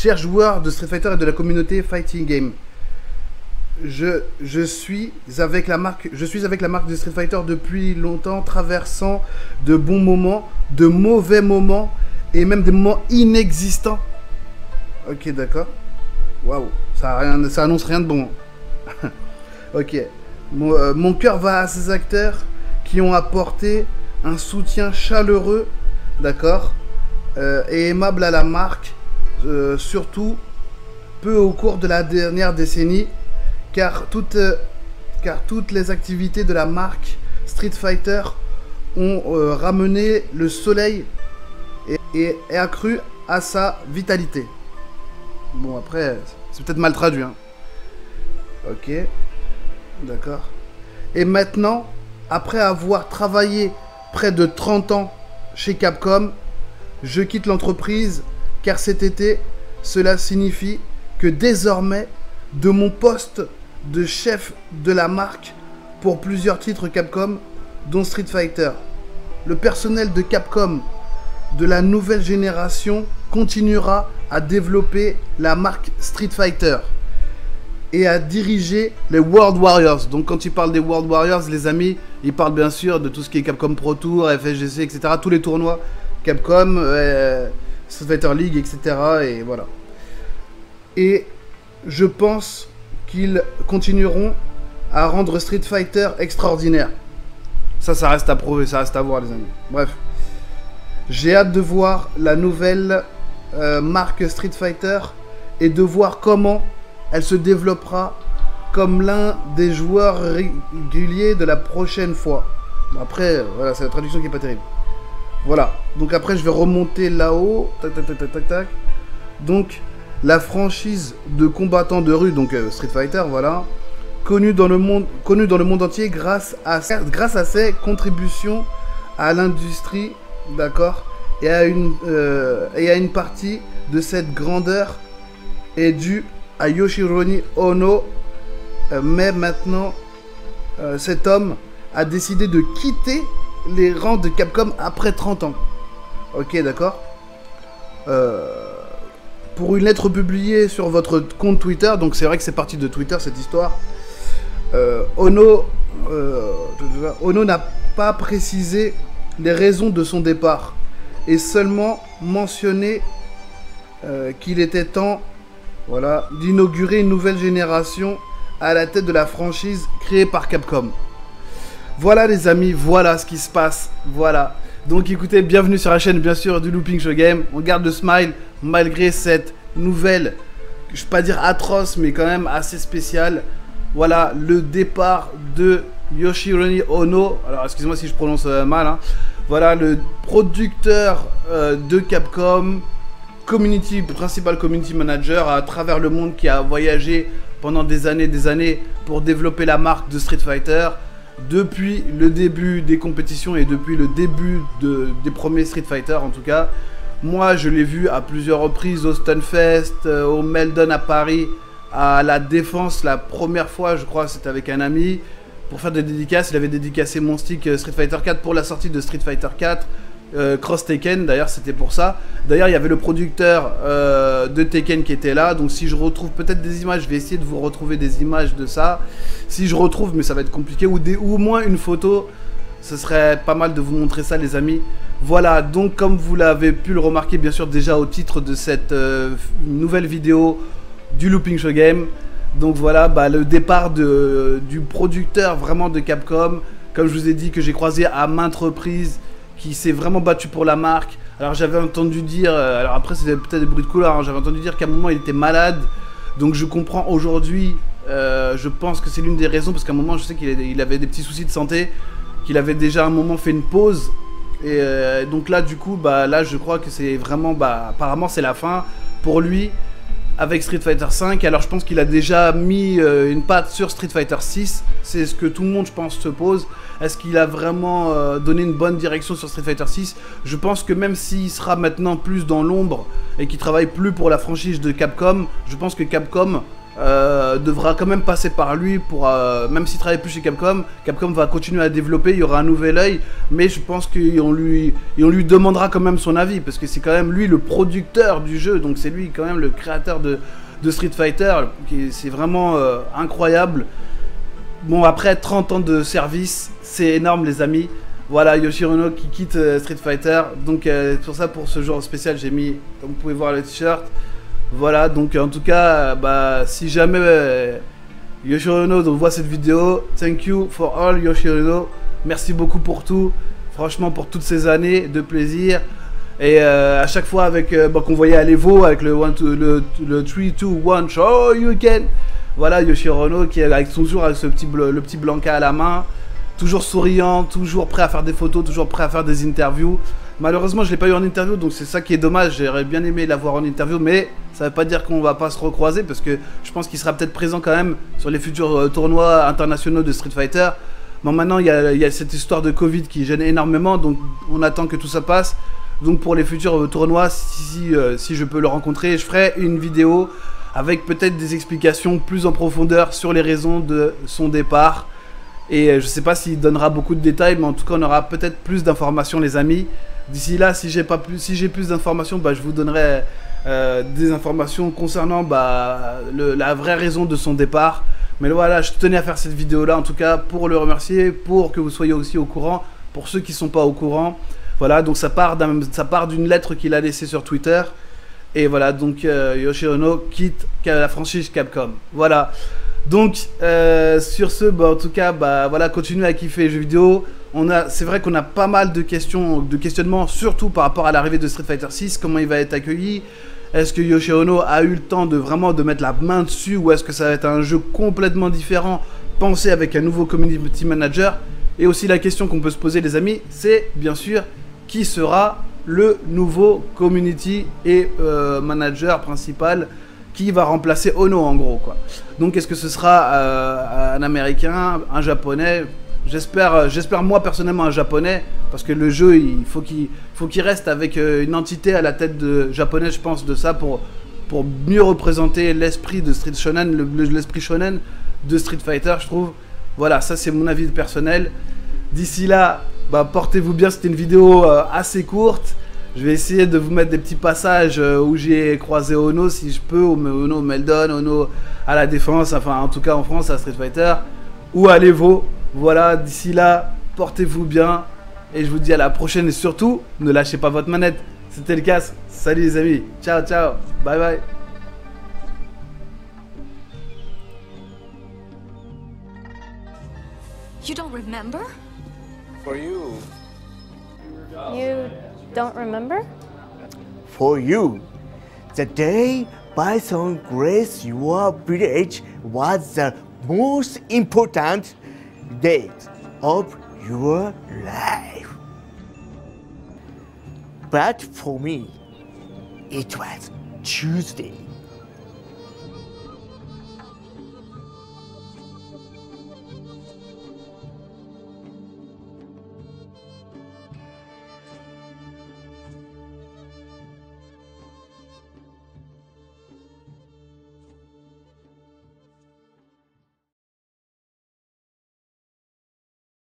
Chers joueurs de Street Fighter et de la communauté Fighting Game, je suis avec la marque de Street Fighter depuis longtemps, traversant de bons moments, de mauvais moments et même des moments inexistants. Ok, d'accord. Waouh, ça annonce rien de bon. Ok. Mon cœur va à ces acteurs qui ont apporté un soutien chaleureux, d'accord, et aimable à la marque, surtout peu au cours de la dernière décennie, car toutes les activités de la marque Street Fighter ont ramené le soleil et accru à sa vitalité. Bon, après, c'est peut-être mal traduit, hein. Ok, d'accord. Et maintenant, après avoir travaillé près de 30 ans chez Capcom, je quitte l'entreprise car cet été, cela signifie que désormais, de mon poste de chef de la marque pour plusieurs titres Capcom, dont Street Fighter, le personnel de Capcom de la nouvelle génération continuera à développer la marque Street Fighter et à diriger les World Warriors. Donc quand il parle des World Warriors, les amis, il parle bien sûr de tout ce qui est Capcom Pro Tour, FSGC, etc. Tous les tournois Capcom, Street Fighter League, etc. Et voilà. Et je pense qu'ils continueront à rendre Street Fighter extraordinaire. Ça reste à prouver, ça reste à voir, les amis. Bref. J'ai hâte de voir la nouvelle marque Street Fighter et de voir comment elle se développera comme l'un des joueurs réguliers de la prochaine fois. Bon, après, voilà, c'est la traduction qui est pas terrible. Voilà. Donc après, je vais remonter là-haut. Tac, tac, tac, tac, tac, tac. Donc, la franchise de combattants de rue, donc Street Fighter, voilà, connue dans le monde entier grâce à ses contributions à l'industrie, d'accord, et à une partie de cette grandeur est due à Yoshinori Ono, mais maintenant cet homme a décidé de quitter les rangs de Capcom après 30 ans. Ok, d'accord. Pour une lettre publiée sur votre compte Twitter, donc c'est vrai que c'est parti de Twitter cette histoire, Ono n'a pas précisé les raisons de son départ et seulement mentionné qu'il était temps, voilà, d'inaugurer une nouvelle génération à la tête de la franchise créée par Capcom. Voilà les amis, voilà ce qui se passe, voilà. Donc écoutez, bienvenue sur la chaîne bien sûr du Looping Show Game. On garde le smile malgré cette nouvelle, je ne vais pas dire atroce, mais quand même assez spéciale. Voilà le départ de Yoshinori Ono. Alors excusez-moi si je prononce mal, hein. Voilà le producteur de Capcom, principal community manager à travers le monde, qui a voyagé pendant des années pour développer la marque de Street Fighter. Depuis le début des compétitions et depuis le début des premiers Street Fighter en tout cas. Moi je l'ai vu à plusieurs reprises au Stunfest, au Meldon à Paris, à la Défense la première fois, je crois c'était avec un ami, pour faire des dédicaces. Il avait dédicacé mon stick Street Fighter 4 pour la sortie de Street Fighter 4, Cross Tekken d'ailleurs, c'était pour ça. D'ailleurs il y avait le producteur de Tekken qui était là, donc si je retrouve peut-être des images, je vais essayer de vous retrouver des images de ça. Si je retrouve, mais ça va être compliqué, ou au moins une photo, ce serait pas mal de vous montrer ça les amis. Voilà, donc comme vous l'avez pu le remarquer bien sûr déjà au titre de cette nouvelle vidéo du Looping Show Game. Donc voilà, le départ du producteur vraiment de Capcom, comme je vous ai dit, que j'ai croisé à maintes reprises, qui s'est vraiment battu pour la marque. Alors j'avais entendu dire, alors après c'était peut-être des bruits de couloir, hein, j'avais entendu dire qu'à un moment il était malade, donc je comprends aujourd'hui, je pense que c'est l'une des raisons, parce qu'à un moment je sais qu'il avait des petits soucis de santé, qu'il avait déjà à un moment fait une pause, et donc là du coup, là je crois que c'est vraiment, apparemment c'est la fin pour lui, avec Street Fighter 5, alors je pense qu'il a déjà mis une patte sur Street Fighter 6, c'est ce que tout le monde je pense se pose. Est-ce qu'il a vraiment donné une bonne direction sur Street Fighter 6? Je pense que même s'il sera maintenant plus dans l'ombre et qu'il travaille plus pour la franchise de Capcom, je pense que Capcom devra quand même passer par lui pour même s'il travaille plus chez Capcom. Capcom va continuer à développer, il y aura un nouvel œil, mais je pense qu'on lui demandera quand même son avis parce que c'est quand même lui le producteur du jeu, donc c'est lui quand même le créateur de Street Fighter, c'est vraiment incroyable. Bon, après 30 ans de service, c'est énorme les amis. Voilà, Yoshihiro Ono qui quitte Street Fighter, donc pour ça, pour ce jour spécial, j'ai mis, comme vous pouvez voir, le t-shirt. Voilà, donc en tout cas, si jamais Yoshihiro Ono voit cette vidéo, thank you for all Yoshihiro Ono. Merci beaucoup pour tout, franchement pour toutes ces années de plaisir. Et à chaque fois avec qu'on voyait à l'Evo avec le 3, 2, 1, show you can. Voilà, Yoshihiro Ono qui est avec toujours avec le petit Blanca à la main, toujours souriant, toujours prêt à faire des photos, toujours prêt à faire des interviews. Malheureusement, je ne l'ai pas eu en interview, donc c'est ça qui est dommage. J'aurais bien aimé l'avoir en interview, mais ça ne veut pas dire qu'on ne va pas se recroiser, parce que je pense qu'il sera peut-être présent quand même sur les futurs tournois internationaux de Street Fighter. Bon, maintenant, il y a cette histoire de Covid qui gêne énormément, donc on attend que tout ça passe. Donc pour les futurs tournois, si je peux le rencontrer, je ferai une vidéo avec peut-être des explications plus en profondeur sur les raisons de son départ. Et je ne sais pas s'il donnera beaucoup de détails, mais en tout cas, on aura peut-être plus d'informations, les amis. D'ici là, si j'ai plus d'informations, je vous donnerai des informations concernant la vraie raison de son départ. Mais voilà, je tenais à faire cette vidéo-là, en tout cas, pour le remercier, pour que vous soyez aussi au courant, pour ceux qui ne sont pas au courant. Voilà, donc ça part d'une lettre qu'il a laissée sur Twitter. Et voilà, donc Yoshihiro Ono quitte la franchise Capcom. Voilà. Donc, sur ce, en tout cas, voilà, continuez à kiffer les jeux vidéo. C'est vrai qu'on a pas mal de questionnements, surtout par rapport à l'arrivée de Street Fighter 6, comment il va être accueilli. Est-ce que Yoshihiro Ono a eu le temps de mettre la main dessus, ou est-ce que ça va être un jeu complètement différent, pensé avec un nouveau community manager? Et aussi la question qu'on peut se poser, les amis, c'est bien sûr, qui sera le nouveau community et manager principal qui va remplacer Ono en gros quoi. Donc est-ce que ce sera un américain, un japonais? J'espère moi personnellement un japonais, parce que le jeu il faut qu'il reste avec une entité à la tête de japonais, je pense, de ça pour mieux représenter l'esprit de Street Shonen, l'esprit shonen de Street Fighter, je trouve. Voilà, ça c'est mon avis personnel. D'ici là, portez-vous bien, c'était une vidéo assez courte. Je vais essayer de vous mettre des petits passages où j'ai croisé Ono si je peux, Ono au Meldon, Ono à la Défense, enfin en tout cas en France à Street Fighter, ou à l'Evo. Voilà, d'ici là, portez-vous bien, et je vous dis à la prochaine, et surtout, ne lâchez pas votre manette. C'était le casse, salut les amis, ciao ciao, bye bye. You don't remember? For you. You don't remember? For you. The day Bison graced your village was the most important day of your life. But for me, it was Tuesday.